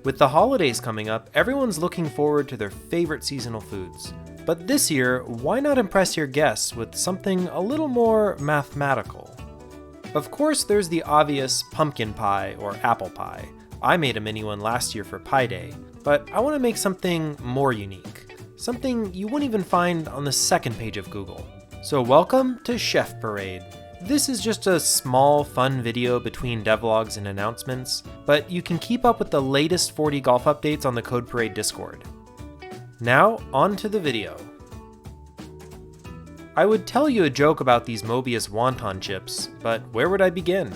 With the holidays coming up, everyone's looking forward to their favorite seasonal foods. But this year, why not impress your guests with something a little more mathematical? Of course, there's the obvious pumpkin pie or apple pie. I made a mini one last year for Pie Day, but I want to make something more unique. Something you wouldn't even find on the second page of Google. So welcome to Chef Parade. This is just a small, fun video between devlogs and announcements, but you can keep up with the latest 40 golf updates on the Code Parade Discord. Now, on to the video. I would tell you a joke about these Mobius wonton chips, but where would I begin?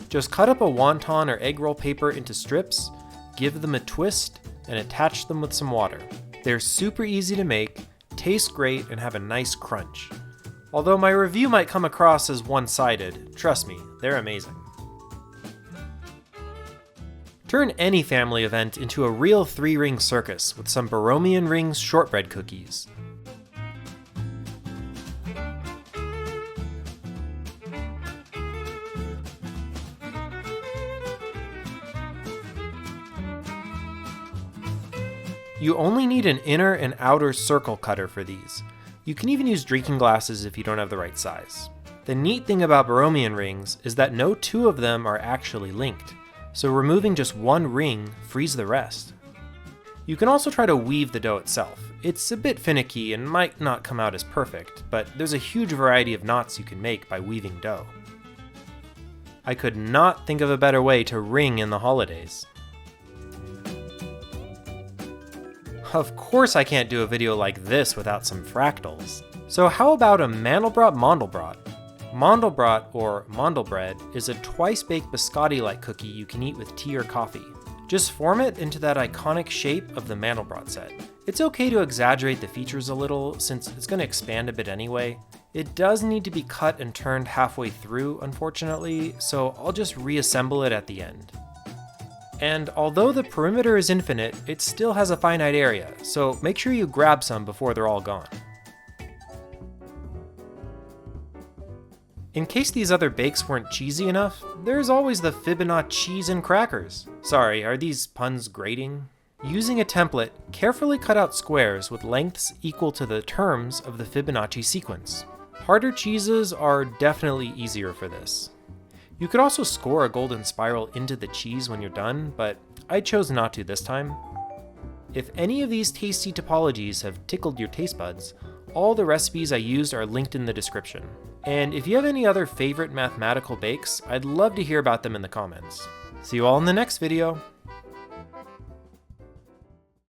Just cut up a wonton or egg roll paper into strips, give them a twist, and attach them with some water. They're super easy to make, taste great, and have a nice crunch. Although my review might come across as one-sided, trust me, they're amazing. Turn any family event into a real 3-ring circus with some Boman Rings shortbread cookies. You only need an inner and outer circle cutter for these. You can even use drinking glasses if you don't have the right size. The neat thing about Boman Rings is that no two of them are actually linked, so removing just one ring frees the rest. You can also try to weave the dough itself. It's a bit finicky and might not come out as perfect, but there's a huge variety of knots you can make by weaving dough. I could not think of a better way to ring in the holidays. Of course I can't do a video like this without some fractals. So how about a Mandel Br Mandelbrot? Mandel Br, or Mandel bread, is a twice-baked biscotti-like cookie you can eat with tea or coffee. Just form it into that iconic shape of the Mandel Br set. It's okay to exaggerate the features a little, since it's going to expand a bit anyway. It does need to be cut and turned halfway through, unfortunately, so I'll just reassemble it at the end. And although the perimeter is infinite, it still has a finite area, so make sure you grab some before they're all gone. In case these other bakes weren't cheesy enough, there's always the Fibonacci cheese and crackers. Sorry, are these puns grating? Using a template, carefully cut out squares with lengths equal to the terms of the Fibonacci sequence. Harder cheeses are definitely easier for this. You could also score a golden spiral into the cheese when you're done, but I chose not to this time. If any of these tasty topologies have tickled your taste buds, all the recipes I used are linked in the description. And if you have any other favorite mathematical bakes, I'd love to hear about them in the comments. See you all in the next video!